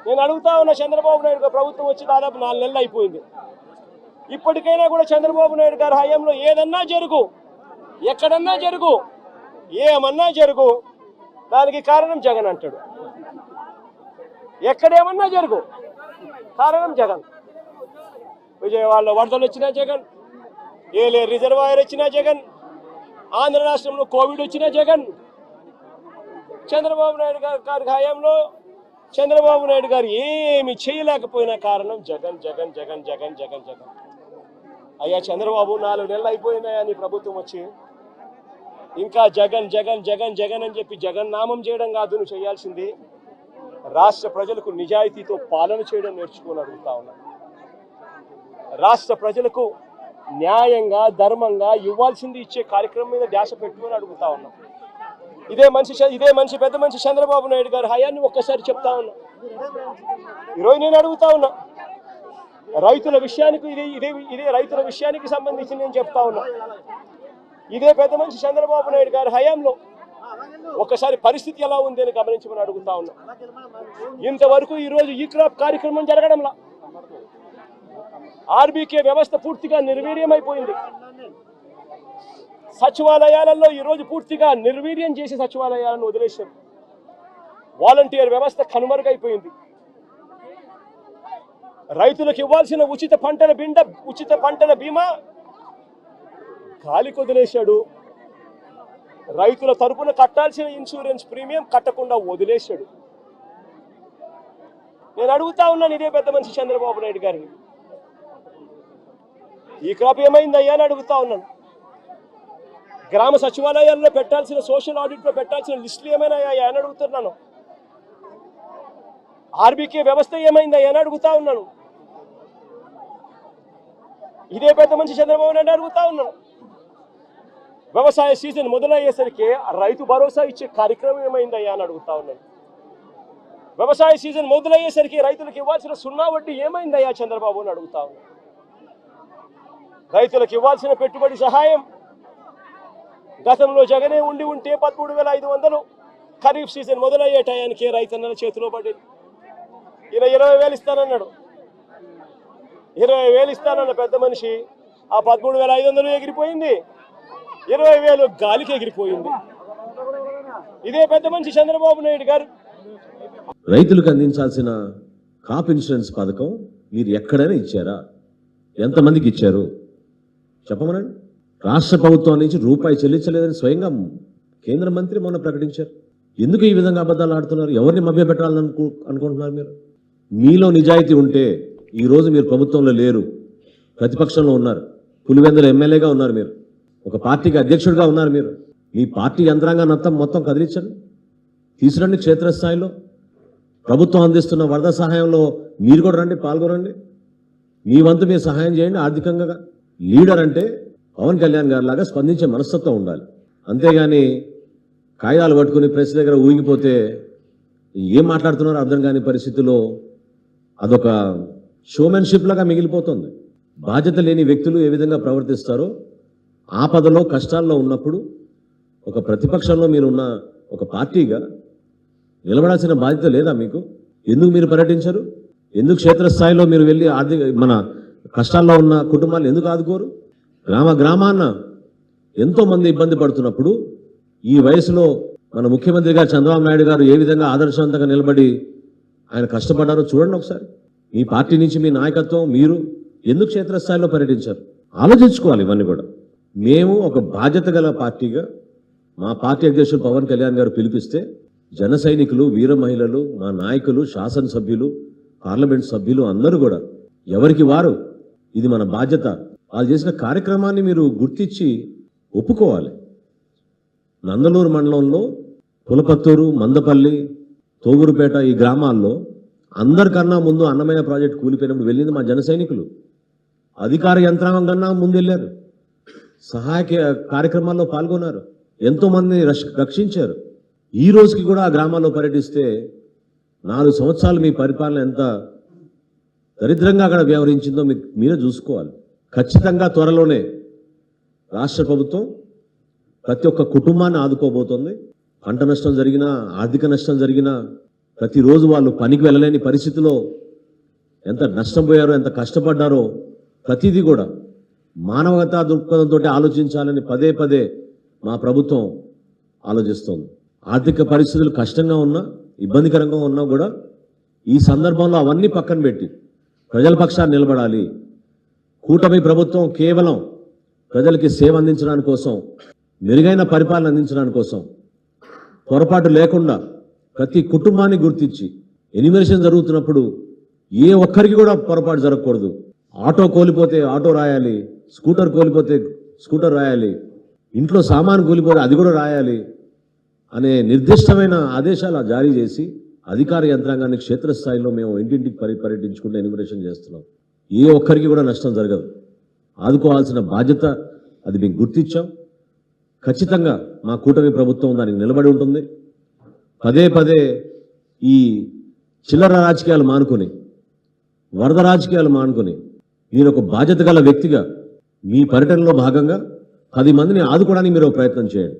నేను అడుగుతా ఉన్న చంద్రబాబు నాయుడు ప్రభుత్వం వచ్చి దాదాపు 4 నెలలు అయిపోయింది. ఇప్పటికైనా కూడా చంద్రబాబు నాయుడు గారి హయాంలో ఏదన్నా జరుగు, ఎక్కడన్నా జరుగు, ఏమన్నా జరుగు, దానికి కారణం జగన్ అంటాడు. ఎక్కడేమన్నా జరుగు, కారణం జగన్. విజయవాడలో వరదలు వచ్చినా జగన్, ఏలే రిజర్వాయర్ వచ్చినా జగన్, ఆంధ్ర రాష్ట్రంలో కోవిడ్ వచ్చినా జగన్. చంద్రబాబు నాయుడు గారి హయాంలో చంద్రబాబు నాయుడు గారు ఏమి చేయలేకపోయినా కారణం జగన్ జగన్ జగన్ జగన్ జగన్ జగన్. అయ్యా చంద్రబాబు 4 నెలలు అయిపోయినాయా నీ ప్రభుత్వం వచ్చి? ఇంకా జగన్ జగన్ జగన్ జగన్ అని చెప్పి జగన్ నామం చేయడం కాదు నువ్వు చేయాల్సింది. రాష్ట్ర ప్రజలకు నిజాయితీతో పాలన చేయడం నేర్చుకొని అడుగుతా ఉన్నా. రాష్ట్ర ప్రజలకు న్యాయంగా ధర్మంగా ఇవ్వాల్సింది ఇచ్చే కార్యక్రమం మీద ధ్యాస పెట్టుకొని అడుగుతా ఉన్నాం. ఇదే మనిషి పెద్ద మనిషి చంద్రబాబు నాయుడు గారి హయాన్ని ఒక్కసారి చెప్తా ఉన్నా. ఈరోజు నేను అడుగుతా ఉన్నా, రైతుల విషయానికి ఇదే రైతుల విషయానికి సంబంధించి నేను చెప్తా ఉన్నా. ఇదే పెద్ద మనిషి చంద్రబాబు నాయుడు గారి హయాంలో ఒక్కసారి పరిస్థితి ఎలా ఉంది అని గమనించమని అడుగుతా ఉన్నా. ఇంతవరకు ఈరోజు ఈ క్రాప్ కార్యక్రమం జరగడంలా ఆర్బీకే వ్యవస్థ పూర్తిగా నిర్వీర్యమైపోయింది. సచివాలయాలలో ఈరోజు పూర్తిగా నిర్వీర్యం చేసి సచివాలయాలను వదిలేశారు. వాలంటీర్ వ్యవస్థ కనుమరుగైపోయింది. రైతులకు ఇవ్వాల్సిన ఉచిత పంటల బీమా గాలికి వదిలేశాడు. రైతుల తరపున కట్టాల్సిన ఇన్సూరెన్స్ ప్రీమియం కట్టకుండా వదిలేశాడు. నేను అడుగుతా ఉన్నాను ఇదే పెద్ద మనిషి చంద్రబాబు నాయుడు గారిని, ఈ క్రాప్ ఏమైందయ్యా అని అడుగుతా ఉన్నాను. గ్రామ సచివాలయాల్లో పెట్టాల్సిన సోషల్ ఆడిట్లో పెట్టాల్సిన లిస్టులు ఏమైనా అని అడుగుతున్నాను. ఆర్బీకే వ్యవస్థ ఏమైందయ్యా అని అడుగుతా ఉన్నాను. ఇదే పెద్ద మనిషి చంద్రబాబు నాయుడు అడుగుతా ఉన్నాను. వ్యవసాయ సీజన్ మొదలయ్యేసరికి రైతు భరోసా ఇచ్చే కార్యక్రమం ఏమైందయ్యా అని అడుగుతా ఉన్నాను. వ్యవసాయ సీజన్ మొదలయ్యేసరికి రైతులకు ఇవ్వాల్సిన 0 వడ్డీ ఏమైందయ్యా చంద్రబాబు అని అడుగుతా ఉన్నాను. రైతులకు ఇవ్వాల్సిన పెట్టుబడి సహాయం గతంలో జగనే ఉంటే 13,500 ఖరీఫ్ సీజన్ మొదలయ్యే టయానికి రైతన్నల చేతిలో పడేది. ఈయన 20,000 ఇస్తానన్నాడు. 20,000 ఇస్తానన్న పెద్ద మనిషి ఆ 13,500 ఎగిరిపోయింది, 20,000 గాలికి ఎగిరిపోయింది. ఇదే పెద్ద మనిషి చంద్రబాబు నాయుడు గారు రైతులకు అందించాల్సిన క్రాప్ ఇన్సూరెన్స్ పథకం మీరు ఎక్కడైనా ఇచ్చారా? ఎంతమందికి ఇచ్చారు చెప్పమనండి. రాష్ట్ర ప్రభుత్వం నుంచి రూపాయి చెల్లించలేదని స్వయంగా కేంద్ర మంత్రి మొన్న ప్రకటించారు. ఎందుకు ఈ విధంగా అబద్ధాలు ఆడుతున్నారు? ఎవరిని మభ్యపెట్టాలని అనుకుంటున్నారు? మీలో నిజాయితీ ఉంటే ఈరోజు మీరు ప్రభుత్వంలో లేరు, ప్రతిపక్షంలో ఉన్నారు, పులివెందుల ఎమ్మెల్యేగా ఉన్నారు, మీరు ఒక పార్టీకి అధ్యక్షుడిగా ఉన్నారు. మీరు మీ పార్టీ యంత్రాంగాన్ని మొత్తం కదిలించండి, తీసుకురండి. క్షేత్రస్థాయిలో ప్రభుత్వం అందిస్తున్న వరద సహాయంలో మీరు కూడా రండి, పాల్గొనండి. మీ వంతు మీరు సహాయం చేయండి ఆర్థికంగా. లీడర్ అంటే పవన్ కళ్యాణ్ గారి లాగా స్పందించే మనస్తత్వం ఉండాలి. అంతేగాని కాగితాలు పట్టుకుని ప్రెస్ దగ్గర ఊగిపోతే ఏం మాట్లాడుతున్నారో అర్థం కాని పరిస్థితిలో అదొక షోమెన్షిప్ లాగా మిగిలిపోతుంది. బాధ్యత లేని వ్యక్తులు ఏ విధంగా ప్రవర్తిస్తారో, ఆపదలో కష్టాల్లో ఉన్నప్పుడు ఒక ప్రతిపక్షంలో మీరున్న ఒక పార్టీగా నిలబడాల్సిన బాధ్యత లేదా మీకు? ఎందుకు మీరు పర్యటించరు? ఎందుకు క్షేత్రస్థాయిలో మీరు వెళ్ళి మన కష్టాల్లో ఉన్న కుటుంబాలు ఎందుకు ఆదుకోరు? గ్రామాన్న ఎంతో మంది ఇబ్బంది పడుతున్నప్పుడు ఈ వయసులో మన ముఖ్యమంత్రి గారు చంద్రబాబు నాయుడు గారు ఏ విధంగా ఆదర్శవంతంగా నిలబడి ఆయన కష్టపడ్డారో చూడండి ఒకసారి. మీ పార్టీ నుంచి మీ నాయకత్వం మీరు ఎందుకు క్షేత్రస్థాయిలో పర్యటించారు? ఆలోచించుకోవాలి ఇవన్నీ కూడా. మేము ఒక బాధ్యత గల పార్టీగా మా పార్టీ అధ్యక్షుడు పవన్ కళ్యాణ్ గారు పిలిపిస్తే జన సైనికులు, వీర మహిళలు, మా నాయకులు, శాసనసభ్యులు, పార్లమెంట్ సభ్యులు అందరూ కూడా ఎవరికి వారు ఇది మన బాధ్యత, వాళ్ళు చేసిన కార్యక్రమాన్ని మీరు గుర్తించి ఒప్పుకోవాలి. నందలూరు మండలంలో పులపత్తూరు, మందపల్లి, తోగురుపేట ఈ గ్రామాల్లో అందరికన్నా ముందు అన్నమయ్య ప్రాజెక్టు కూలిపోయినప్పుడు వెళ్ళింది మా జన సైనికులు. అధికార యంత్రాంగం కన్నా ముందు వెళ్ళారు, సహాయక కార్యక్రమాల్లో పాల్గొన్నారు, ఎంతో మందిని రక్షించారు. ఈ రోజుకి కూడా ఆ గ్రామాల్లో పర్యటిస్తే 4 సంవత్సరాలు మీ పరిపాలన ఎంత దరిద్రంగా అక్కడ వ్యవహరించిందో మీరే చూసుకోవాలి. ఖచ్చితంగా త్వరలోనే రాష్ట్ర ప్రభుత్వం ప్రతి ఒక్క కుటుంబాన్ని ఆదుకోబోతోంది. పంట నష్టం జరిగినా, ఆర్థిక నష్టం జరిగినా ప్రతిరోజు వాళ్ళు పనికి వెళ్ళలేని పరిస్థితిలో ఎంత నష్టం పోయారో, ఎంత కష్టపడ్డారో ప్రతిదీ కూడా మానవతా దృక్పథంతో ఆలోచించాలని పదే పదే మా ప్రభుత్వం ఆలోచిస్తోంది. ఆర్థిక పరిస్థితులు కష్టంగా ఉన్నా, ఇబ్బందికరంగా ఉన్నా కూడా ఈ సందర్భంలో అవన్నీ పక్కన పెట్టి ప్రజల పక్షాన్ని నిలబడాలి. కూటమి ప్రభుత్వం కేవలం ప్రజలకి సేవ అందించడానికి కోసం, మెరుగైన పరిపాలన అందించడానికి కోసం, పొరపాటు లేకుండా ప్రతి కుటుంబాన్ని గుర్తించి ఎన్యూమరేషన్ జరుగుతున్నప్పుడు ఏ ఒక్కరికి కూడా పొరపాటు జరగకూడదు. ఆటో కోల్పోతే ఆటో రాయాలి, స్కూటర్ కోల్పోతే స్కూటర్ రాయాలి, ఇంట్లో సామాను కోల్పోతే అది కూడా రాయాలి అనే నిర్దిష్టమైన ఆదేశాలు జారీ చేసి అధికార యంత్రాంగాన్ని క్షేత్రస్థాయిలో మేము ఇంటింటికి పర్యటించుకుంటూ ఎన్యూమరేషన్ చేస్తున్నాం. ఏ ఒక్కరికి కూడా నష్టం జరగదు. ఆదుకోవాల్సిన బాధ్యత అది మేము గుర్తించాం. ఖచ్చితంగా మా కూటమి ప్రభుత్వం దానికి నిలబడి ఉంటుంది. పదే పదే ఈ చిల్లర రాజకీయాలు మానుకొని, వరద రాజకీయాలు మానుకొని, మీరు ఒక బాధ్యత గల వ్యక్తిగా మీ పర్యటనలో భాగంగా 10 మందిని ఆదుకోవడానికి మీరు ఒక ప్రయత్నం చేయండి.